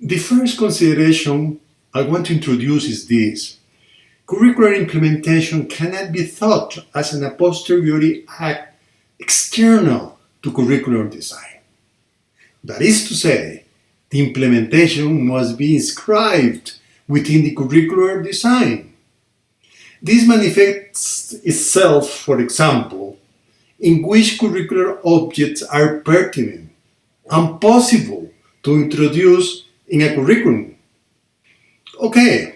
The first consideration I want to introduce is this. Curricular implementation cannot be thought as an a posteriori act external to curricular design. That is to say, the implementation must be inscribed within the curricular design. This manifests itself, for example, in which curricular objects are pertinent and possible to introduce in a curriculum. Okay,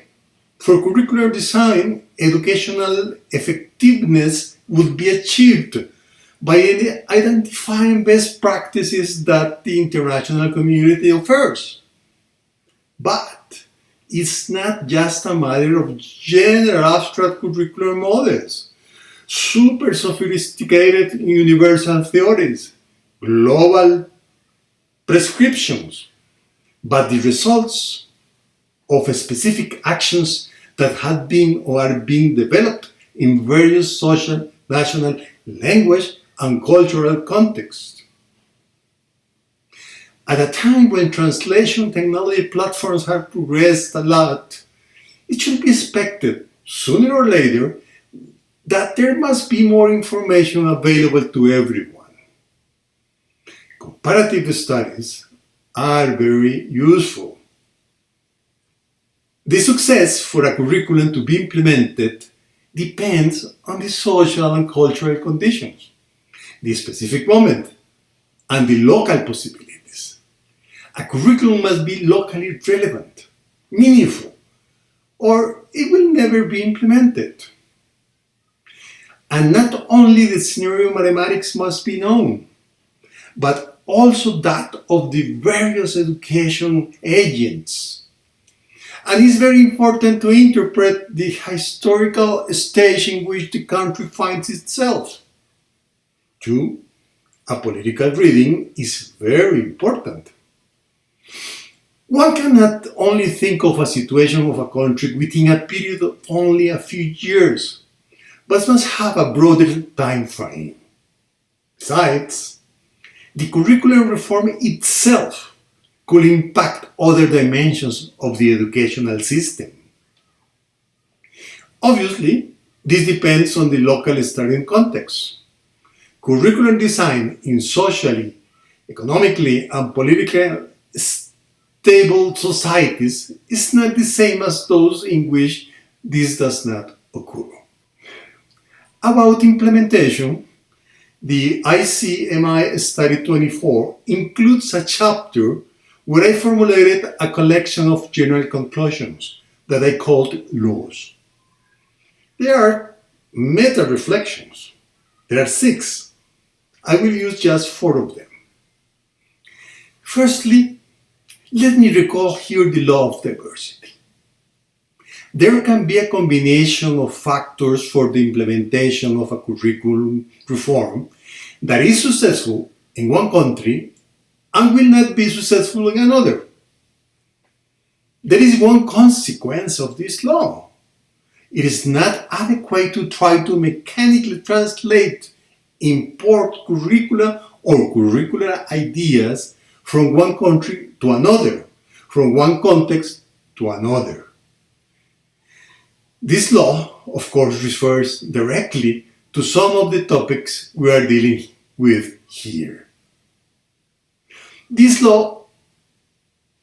for curricular design, educational effectiveness would be achieved by identifying best practices that the international community offers. But it's not just a matter of general abstract curricular models, super sophisticated universal theories, global prescriptions, but the results of specific actions that have been or are being developed in various social, national, language, and cultural contexts. At a time when translation technology platforms have progressed a lot, it should be expected, sooner or later, that there must be more information available to everyone. Comparative studies are very useful. The success for a curriculum to be implemented depends on the social and cultural conditions, the specific moment, and the local possibilities. A curriculum must be locally relevant, meaningful, or it will never be implemented. And not only the scenario mathematics must be known, but also that of the various education agents. And it's very important to interpret the historical stage in which the country finds itself. 2. A political reading is very important. One cannot only think of a situation of a country within a period of only a few years, but must have a broader time frame. Besides, the curriculum reform itself could impact other dimensions of the educational system. Obviously, this depends on the local studying context. Curriculum design in socially, economically, and politically stable societies is not the same as those in which this does not occur. About implementation, the ICME Study 24 includes a chapter where I formulated a collection of general conclusions that I called laws. There are meta-reflections. There are 6. I will use just 4 of them. Firstly, let me recall here the law of diversity. There can be a combination of factors for the implementation of a curriculum reform that is successful in one country and will not be successful in another. There is one consequence of this law. It is not adequate to try to mechanically translate, import curricula or curricular ideas from one country to another, from one context to another. This law, of course, refers directly to some of the topics we are dealing with here. This law,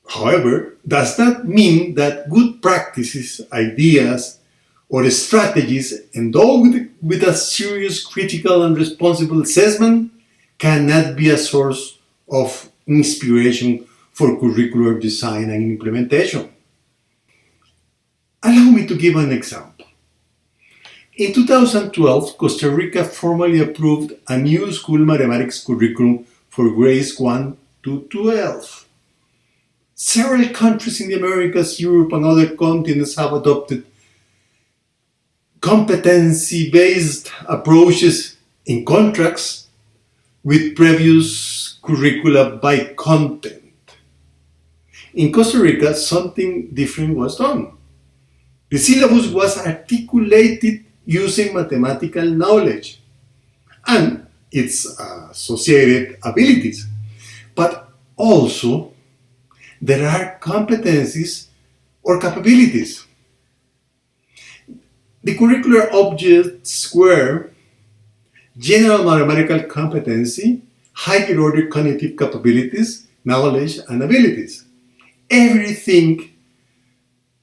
however, does not mean that good practices, ideas, or strategies endowed with a serious critical and responsible assessment cannot be a source of inspiration for curricular design and implementation. Allow me to give an example. In 2012, Costa Rica formally approved a new school mathematics curriculum for grades 1 to 12. Several countries in the Americas, Europe, and other continents have adopted competency-based approaches in contracts with previous curricula by content. In Costa Rica, something different was done. The syllabus was articulated using mathematical knowledge and its associated abilities, but also there are competencies or capabilities. The curricular objects were general mathematical competency, higher order cognitive capabilities, knowledge, and abilities. Everything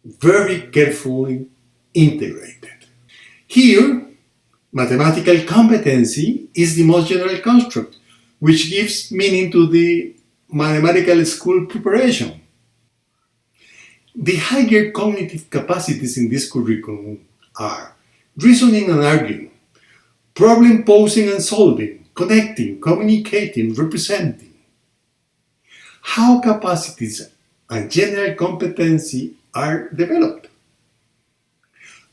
very carefully integrated. Here, mathematical competency is the most general construct, which gives meaning to the mathematical school preparation. The higher cognitive capacities in this curriculum are reasoning and arguing, problem posing and solving, connecting, communicating, representing. How capacities and general competency are developed?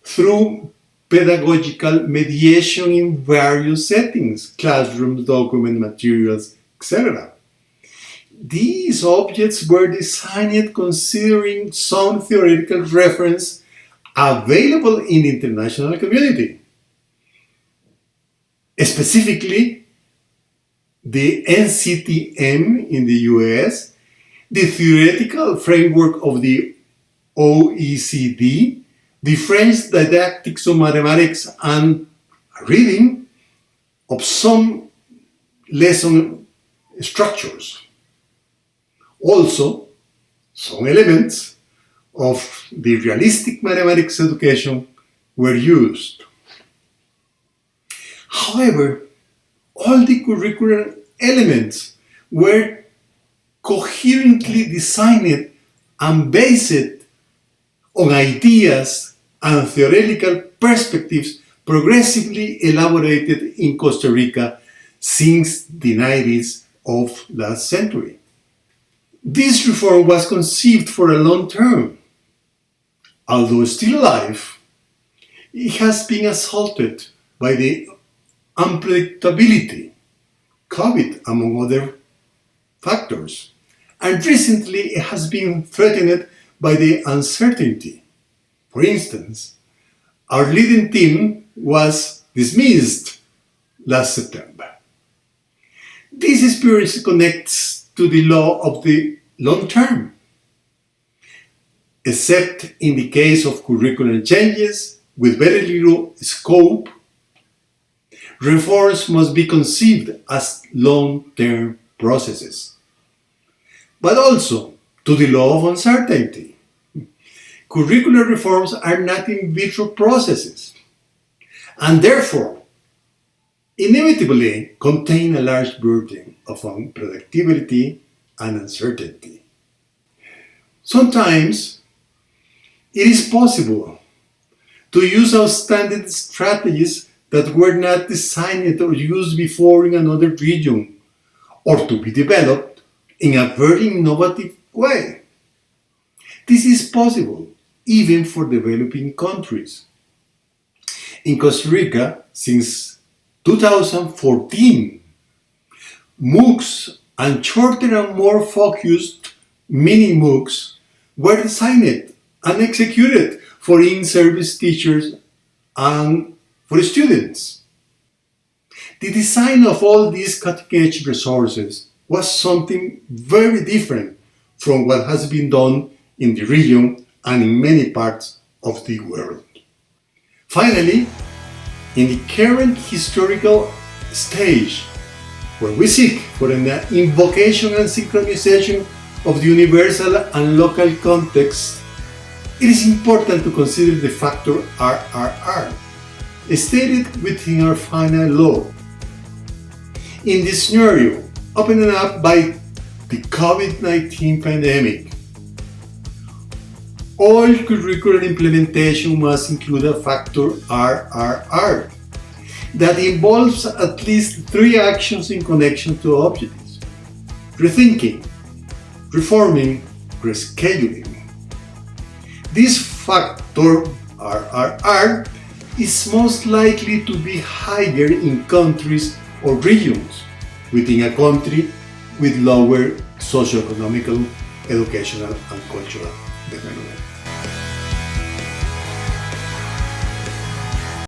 Through pedagogical mediation in various settings, classrooms, document materials, etc. These objects were designed considering some theoretical reference available in the international community. Specifically, the ICDME in the US, the theoretical framework of the OECD, the French didactics of mathematics, and reading of some lesson structures. Also, some elements of the realistic mathematics education were used. However, all the curricular elements were coherently designed and based on ideas and theoretical perspectives progressively elaborated in Costa Rica since the 90s of last century. This reform was conceived for a long term. Although still alive, it has been assaulted by the unpredictability, COVID among other factors, and recently it has been threatened by the uncertainty. For instance, our leading team was dismissed last September. This experience connects to the law of the long term. Except in the case of curriculum changes with very little scope, reforms must be conceived as long-term processes. But also to the law of uncertainty. Curricular reforms are not in vitro processes, and therefore inevitably contain a large burden of unpredictability and uncertainty. Sometimes it is possible to use outstanding strategies that were not designed or used before in another region, or to be developed in a very innovative way. This is possible even for developing countries. In Costa Rica, since 2014, MOOCs and shorter and more focused mini MOOCs were designed and executed for in-service teachers and for students. The design of all these cutting-edge resources was something very different from what has been done in the region and in many parts of the world. Finally, in the current historical stage, where we seek for an invocation and synchronization of the universal and local context, it is important to consider the factor RRR, stated within our final law. In this scenario, opened up by the COVID-19 pandemic, all curricular implementation must include a factor RRR that involves at least 3 actions in connection to objectives: rethinking, reforming, rescheduling. This factor RRR is most likely to be higher in countries or regions within a country with lower socioeconomic, educational, and cultural development.